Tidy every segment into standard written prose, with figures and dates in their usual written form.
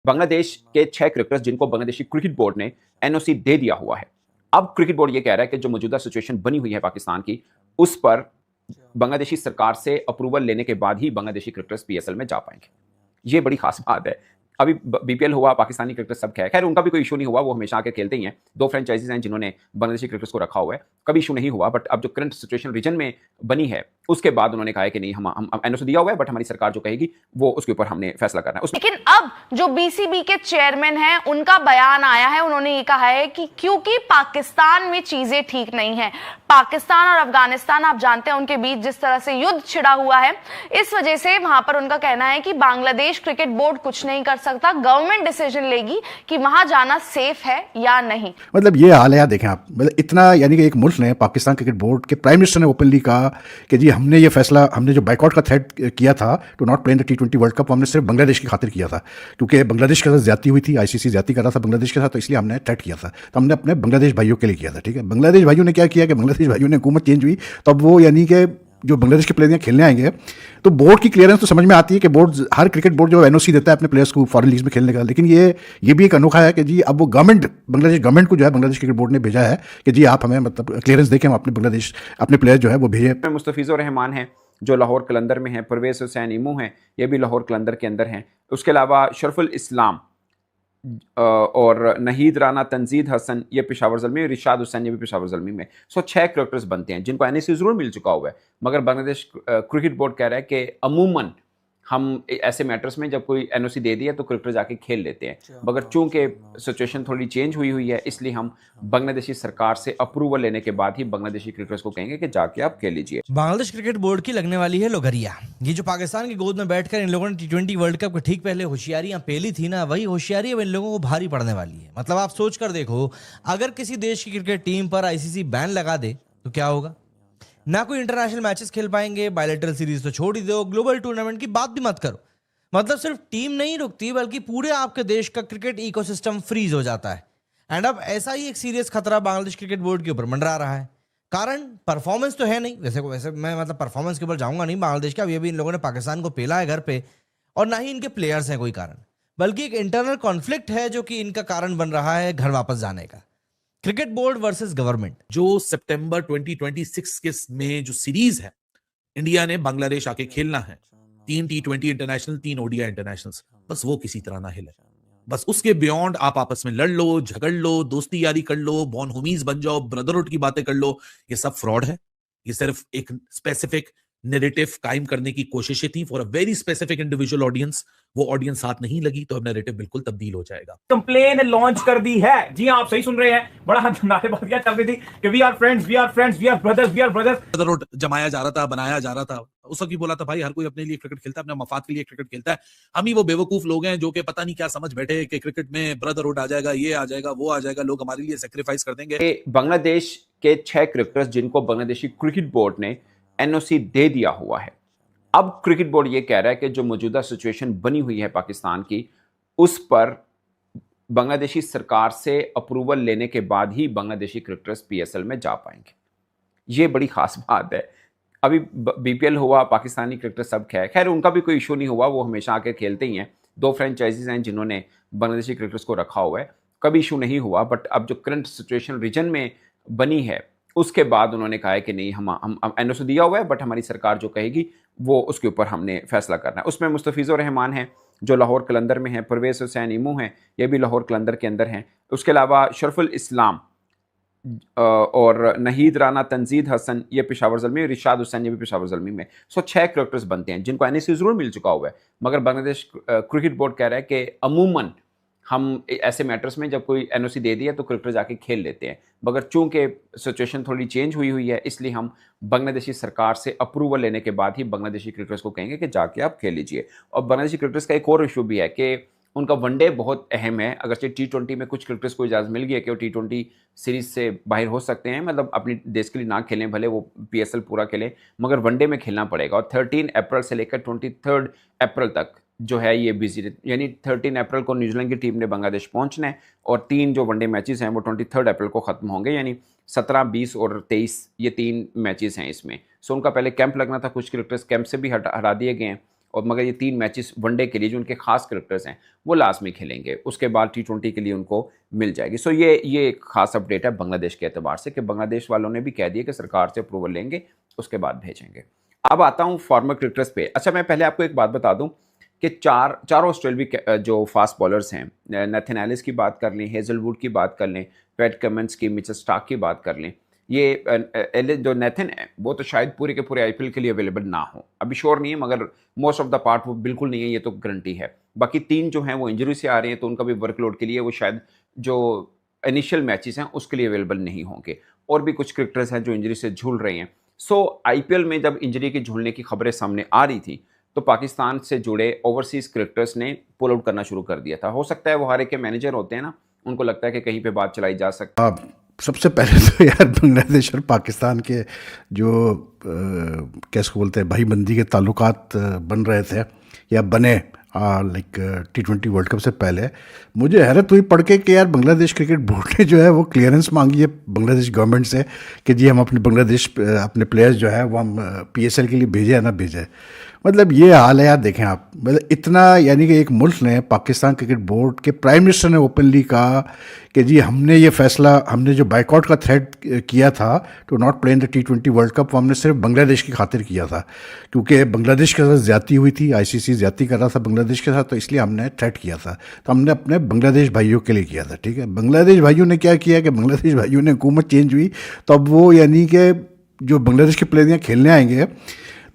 बांग्लादेश के 6 क्रिकेटर्स जिनको Bangladeshi cricket board ने एनओसी दे दिया हुआ है। अब क्रिकेट बोर्ड ये कह रहा है कि जो मौजूदा सिचुएशन बनी हुई है पाकिस्तान की, उस पर बांग्लादेशी सरकार से अप्रूवल लेने के बाद ही बांग्लादेशी क्रिकेटर्स पीएसएल में जा पाएंगे। ये बड़ी खास बात है। अभी बीपीएल हुआ, पाकिस्तानी क्रिकेटर सब खैर उनका भी कोई इशू नहीं हुआ, वो हमेशा आके खेलते ही हैं। 2 फ्रेंचाइजीज हैं जिन्होंने बांग्लादेशी क्रिकेटर्स को रखा हुआ है, कभी इशू नहीं हुआ। बट अब जो करंट सिचुएशन रीजन में बनी है, उसके बाद उन्होंने कहा है कि नहीं, हम एनओसी दिया हुआ है, बट हमारी सरकार जो कहेगी वो उसके ऊपर हमने फैसला करना है। लेकिन अब जो बीसीबी के चेयरमैन हैं, उनका बयान आया है। उन्होंने ये कहा है कि क्योंकि पाकिस्तान में चीजें ठीक नहीं है, पाकिस्तान और अफगानिस्तान आप जानते हैं उनके बीच जिस तरह से युद्ध छिड़ा हुआ है, इस वजह से वहां पर उनका कहना है कि बांग्लादेश क्रिकेट बोर्ड कुछ नहीं कर सकता, गवर्नमेंट डिसीजन लेगी कि वहां जाना सेफ है या नहीं। मतलब ये हाल है यार, देखें आप, मतलब इतना, यानी कि एक मुल्क ने, पाकिस्तान क्रिकेट बोर्ड के प्राइम मिनिस्टर ने ओपनली कहा कि जी हमने ये फैसला, हमने जो बाइकआउट का थ्रेट किया था to not play in the T20 world cup, हमने सिर्फ बांग्लादेश की खातिर किया था, क्योंकि बांग्लादेश के साथ ज्यादती हुई थी, आईसीसी ज्यादती कर रहा था बांग्लादेश के साथ, तो इसलिए हमने थ्रेट किया था। तो हमने अपने बांग्लादेश भाइयों के लिए किया था, ठीक है। बांग्लादेश भाइयों ने क्या किया कि बांग्लादेश भाइयों ने, हुकूमत चेंज हुई तब वो, यानी कि जो बांग्लादेश के प्लेयर खेलने आएंगे, तो बोर्ड की क्लियरेंस तो समझ में आती है कि बोर्ड, हर क्रिकेट बोर्ड जो एनओसी देता है अपने प्लेयर्स को फॉरेन लीग्स में खेलने का, लेकिन ये भी एक अनोखा है कि जी अब वो गवर्नमेंट, बांग्लादेश गवर्नमेंट को जो है बांग्लादेश क्रिकेट बोर्ड ने भेजा है कि जी आप हमें, मतलब क्लियरेंस देके हम अपने बांग्लादेश, अपने प्लेयर जो है वो भेजे। मुस्तफिजुर रहमान हैं जो लाहौर कलंदर में हैं, परवेज हुसैन इमू हैं, ये भी लाहौर कलंदर के अंदर हैं। उसके अलावा शरफुल इस्लाम और नहीद राना, तंजीद हसन, ये पेशावर ज़ल्मी, रिशाद हुसैन ये भी पेशावर ज़ल्मी में। 6 क्रिकेटर्स बनते हैं जिनको एनओसी ज़रूर मिल चुका हुआ है, मगर बांग्लादेश क्रिकेट बोर्ड कह रहा है कि अमूमन हम ऐसे मैटर्स में जब कोई एनओसी दे दिया तो क्रिकेटर जाके खेल लेते हैं, मगर चूंकि सिचुएशन थोड़ी चेंज हुई है, इसलिए हम बांग्लादेशी सरकार से अप्रूवल लेने के बाद ही बांग्लादेशी क्रिकेटर्स को कहेंगे कि जाके आप खेल लीजिए। बांग्लादेश क्रिकेट बोर्ड की लगने वाली है लोगरिया। ये जो पाकिस्तान की गोद में बैठकर इन लोगों ने T20 वर्ल्ड कप के ठीक पहले होशियारियां पेली थी ना, वही होशियारी अब इन लोगों को भारी पड़ने वाली है। मतलब आप सोच कर देखो, अगर किसी देश की क्रिकेट टीम पर आईसीसी बैन लगा दे तो क्या होगा? ना कोई इंटरनेशनल मैचेस खेल पाएंगे, बायलैटरल सीरीज तो छोड़ ही दो, ग्लोबल टूर्नामेंट की बात भी मत करो। मतलब सिर्फ टीम नहीं रुकती, बल्कि पूरे आपके देश का क्रिकेट इकोसिस्टम फ्रीज हो जाता है। एंड अब ऐसा ही एक सीरियस खतरा बांग्लादेश क्रिकेट बोर्ड के ऊपर मंडरा रहा है। कारण परफॉर्मेंस तो है नहीं, वैसे मैं मतलब परफॉर्मेंस के ऊपर जाऊंगा नहीं बांग्लादेश का, अभी इन लोगों ने पाकिस्तान को पेला है घर पे, और ना ही इनके प्लेयर्स हैं कोई कारण, बल्कि एक इंटरनल कॉन्फ्लिक्ट है जो कि इनका कारण बन रहा है घर वापस जाने का। Cricket board versus government. जो सितंबर 2026 के में जो सीरीज है, इंडिया ने बांग्लादेश आके खेलना है, 3 T20 इंटरनेशनल, 3 ओडीआई इंटरनेशनल्स, बस वो किसी तरह ना हिले। बस उसके बियॉन्ड आप आपस में लड़ लो, झगड़ लो, दोस्ती यारी कर लो, बॉन होमीज बन जाओ, ब्रदरहुड की बातें कर लो, ये सब फ्रॉड है। ये सिर्फ एक स्पेसिफिक नैरेटिव कायम करने की कोशिशें थी for a very specific individual audience. वो ऑडियंस साथ नहीं लगी तो अब नैरेटिव बिल्कुल तब्दील हो जाएगा। कंप्लेन लॉन्च कर दी है। जी हाँ, आप सही सुन रहे हैं। बड़ा नारेबाजियां चल रही थी कि we are friends, we are friends, we are brothers, we are brothers. Brotherhood जमाया जा रहा था, बनाया जा रहा था। उस वक्त भी बोला था भाई हर कोई अपने लिए क्रिकेट खेलता है, अपने मफाद के लिए क्रिकेट खेलता है। हम ही वो बेवकूफ लोग हैं जो कि पता नहीं क्या समझ बैठे कि क्रिकेट में ब्रदरहुड आ जाएगा, ये आ जाएगा, वो आ जाएगा, लोग हमारे लिए सेक्रीफाइस कर देंगे। बांग्लादेश के 6 क्रिकेटर्स जिनको बांग्लादेशी क्रिकेट बोर्ड ने एनओसी दे दिया हुआ है। अब क्रिकेट बोर्ड ये कह रहा है कि जो मौजूदा सिचुएशन बनी हुई है पाकिस्तान की, उस पर बांग्लादेशी सरकार से अप्रूवल लेने के बाद ही बांग्लादेशी क्रिकेटर्स पीएसएल में जा पाएंगे। ये बड़ी खास बात है। अभी बीपीएल हुआ, पाकिस्तानी क्रिकेटर सब खैर उनका भी कोई इशू नहीं हुआ, वो हमेशा आके खेलते ही हैं। 2 फ्रेंचाइजीज हैं जिन्होंने बांग्लादेशी क्रिकेटर्स को रखा हुआ है, कभी इशू नहीं हुआ। बट अब जो करंट सिचुएशन रीजन में बनी है, उसके बाद उन्होंने कहा है कि नहीं, हम एनओसी दिया हुआ है, बट हमारी सरकार जो कहेगी वो उसके ऊपर हमने फैसला करना है। उसमें मुस्तफिजुर रहमान हैं जो लाहौर कलंदर में हैं, परवेज हुसैन इमू हैं, ये भी लाहौर कलंदर के अंदर हैं। उसके अलावा शरफुल इस्लाम और नहीद राना, तंजीद हसन, ये पेशावर ज़ल्मी, रिशाद हुसैन ये भी पेशावर ज़ल्मी में। 6 क्रिकेटर्स बनते हैं जिनको एनओसी ज़रूर मिल चुका हुआ है, मगर बांग्लादेश क्रिकेट बोर्ड कह रहा है कि अमूमन हम ऐसे मैटर्स में जब कोई एनओसी दे दिया तो क्रिकेटर जाके खेल लेते हैं, मगर चूंकि सिचुएशन थोड़ी चेंज हुई है, इसलिए हम बांग्लादेशी सरकार से अप्रूवल लेने के बाद ही बांग्लादेशी क्रिकेटर्स को कहेंगे कि जाके आप खेल लीजिए। और बांग्लादेशी क्रिकेटर्स का एक और इशू भी है कि उनका वनडे बहुत अहम है। अगरचे T20 में कुछ क्रिकेटर्स को इजाज़त मिल गई है कि वो T20 सीरीज से बाहर हो सकते हैं, मतलब अपने देश के लिए ना खेलें, भले वो पीएसएल पूरा खेलें, मगर वनडे में खेलना पड़ेगा। और 13 अप्रैल से लेकर 23 अप्रैल तक जो है ये बिजी, यानी 13 अप्रैल को न्यूजीलैंड की टीम ने बांग्लादेश पहुंचना है, और 3 जो वनडे मैचेस हैं वो 23 अप्रैल को ख़त्म होंगे, यानी 17, 20 और 23 ये 3 मैचेस हैं इसमें। सो उनका पहले कैंप लगना था, कुछ क्रिकेटर्स कैंप से भी हटा दिए गए हैं, और मगर ये 3 मैचेस वनडे के लिए जो उनके खास करेक्टर्स हैं वो लाजमी खेलेंगे, उसके बाद T20 के लिए उनको मिल जाएगी। सो ये एक खास अपडेट है बांग्लादेश के एतबार से कि बांग्लादेश वालों ने भी कह दिया कि सरकार से अप्रूवल लेंगे, उसके बाद भेजेंगे। अब आता हूँ फॉर्मर क्रिकेटर्स पे। अच्छा, मैं पहले आपको एक बात बता दूँ कि चार ऑस्ट्रेलियाई जो फास्ट बॉलर्स हैं, नेथन एलिस की बात कर लें, हेजलवुड की बात कर लें, पैट कमिंस की, मिचेल स्टार्क की बात कर लें, ये जो नेथन है वो तो शायद पूरे के पूरे IPL के लिए अवेलेबल ना हो, अभी श्योर नहीं है, मगर मोस्ट ऑफ द पार्ट वो बिल्कुल नहीं है, ये तो गारंटी है। बाकी 3 जो हैं वो इंजरी से आ रहे हैं, तो उनका भी वर्कलोड के लिए वो शायद जो इनिशियल मैचेस हैं उसके लिए अवेलेबल नहीं होंगे। और भी कुछ क्रिकेटर्स हैं जो इंजरी से झूल रहे हैं। सो IPL में जब इंजरी के झूलने की खबरें सामने आ रही थी तो पाकिस्तान से जुड़े ओवरसीज क्रिकेटर्स ने पुल आउट करना शुरू कर दिया था। हो सकता है वो हर एक के मैनेजर होते हैं ना, उनको लगता है कि कहीं पे बात चलाई जा सकती है। सबसे पहले तो यार बांग्लादेश और पाकिस्तान के जो कैसे बोलते हैं भाईबंदी के ताल्लुकात बन रहे थे या बने लाइक T20 वर्ल्ड कप से पहले, मुझे हैरत हुई पढ़ के कि यार बांग्लादेश क्रिकेट बोर्ड ने जो है वो क्लियरेंस मांगी है बांग्लादेश गवर्नमेंट से कि जी हम अपने प्लेयर्स जो है वो हम PSL के लिए भेजे या ना भेजे। मतलब ये हाल है यार, देखें आप, मतलब इतना, यानी कि एक मुल्क ने, पाकिस्तान क्रिकेट बोर्ड के प्राइम मिनिस्टर ने ओपनली कहा कि जी हमने ये फैसला, हमने जो बाइकआउट का थ्रेट किया था to not play in the T20 world cup, वो हमने सिर्फ बांग्लादेश की खातिर किया था, क्योंकि बांग्लादेश के साथ ज्यादती हुई थी, ICC ज्यादती कर रहा था बांग्लादेश के साथ, तो इसलिए हमने थ्रेट किया था। तो हमने अपने बांग्लादेश भाइयों के लिए किया था, ठीक है। बांग्लादेश भाइयों ने क्या किया कि बांग्लादेश भाइयों ने हुकूमत चेंज हुई तो अब वो, यानी कि जो बांग्लादेश के प्लेयर यहाँ खेलने आएंगे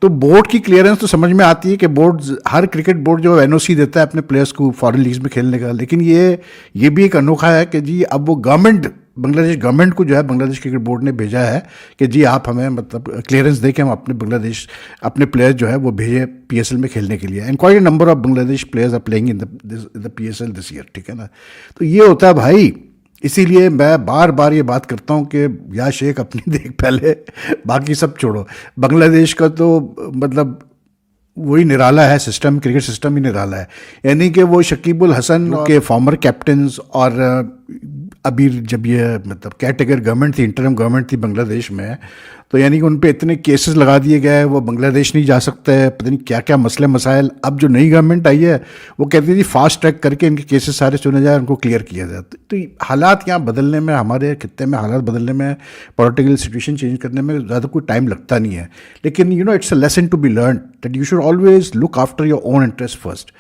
तो बोर्ड की क्लियरेंस तो समझ में आती है कि बोर्ड, हर क्रिकेट बोर्ड जो NOC देता है अपने प्लेयर्स को फॉरेन लीग्स में खेलने का, लेकिन ये भी एक अनोखा है कि जी अब वो गवर्नमेंट, बांग्लादेश गवर्नमेंट को जो है बांग्लादेश क्रिकेट बोर्ड ने भेजा है कि जी आप हमें मतलब क्लियरेंस दे के हम अपने प्लेयर्स जो है वो भेजे PSL में खेलने के लिए। And quite a number of Bangladesh players are playing in the PSL this year, ठीक है ना। तो ये होता है भाई, इसीलिए मैं बार बार ये बात करता हूँ कि या शेख अपनी देख पहले, बाकी सब छोड़ो। बांग्लादेश का तो मतलब वही निराला है सिस्टम, क्रिकेट सिस्टम ही निराला है। यानी कि वो शकीबुल हसन के फॉर्मर कैप्टन्स, और अभी जब ये मतलब केयरटेकर गवर्नमेंट थी, इंटरम गवर्नमेंट थी बांग्लादेश में, तो यानी कि उन पे इतने केसेस लगा दिए गए, वो बांग्लादेश नहीं जा सकते, पता नहीं क्या क्या मसले मसाइल। अब जो नई गवर्नमेंट आई है वो कहती है जी फास्ट ट्रैक करके इनके केसेस सारे सुने जाए, उनको क्लियर किया जाए। तो हालात यहाँ बदलने में, हमारे खित्ते में हालात बदलने में, पॉलिटिकल सिचुएशन चेंज करने में ज़्यादा कोई टाइम लगता नहीं है। लेकिन it's a lesson to be learn that you should always look after your own interest first.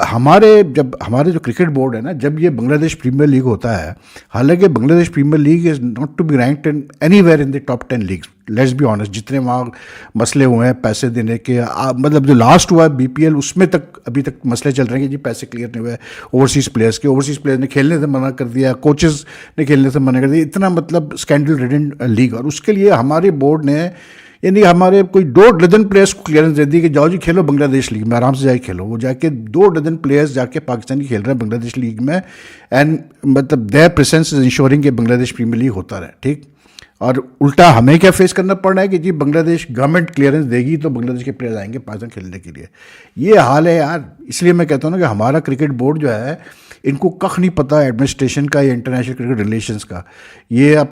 हमारे जो क्रिकेट बोर्ड है ना, जब ये बांग्लादेश प्रीमियर लीग होता है, हालांकि Bangladesh premier league is not to be ranked in anywhere in the top 10 leagues, let's be honest. जितने वहाँ मसले हुए हैं पैसे देने के, मतलब जो लास्ट हुआ है BPL, उसमें तक अभी तक मसले चल रहे हैं कि जी पैसे क्लियर नहीं हुए ओवरसीज़ प्लेयर्स ने खेलने से मना कर दिया, कोचेस ने खेलने से मना कर दिया, इतना मतलब स्कैंडल रिडन लीग। और उसके लिए हमारे बोर्ड ने, यानी हमारे कोई 2 डजन प्लेयर्स को क्लियरेंस दे दी कि जाओ जी खेलो बांग्लादेश लीग में, आराम से जाके खेलो। वो जाके 2 डजन प्लेयर्स जाके पाकिस्तान की खेल रहे हैं बांग्लादेश लीग में, एंड मतलब देयर प्रेजेंस इज इंश्योरिंग कि बांग्लादेश प्रीमियर लीग होता रहे, ठीक। और उल्टा हमें क्या फेस करना पड़ रहा है कि जी बांग्लादेश गवर्नमेंट क्लियरेंस देगी तो बांग्लादेश के प्लेयर्स आएंगे पाकिस्तान खेलने के लिए। ये हाल है यार। इसलिए मैं कहता हूँ ना कि हमारा क्रिकेट बोर्ड जो है, इनको कख नहीं पता एडमिनिस्ट्रेशन का या इंटरनेशनल क्रिकेट रिलेशंस का। ये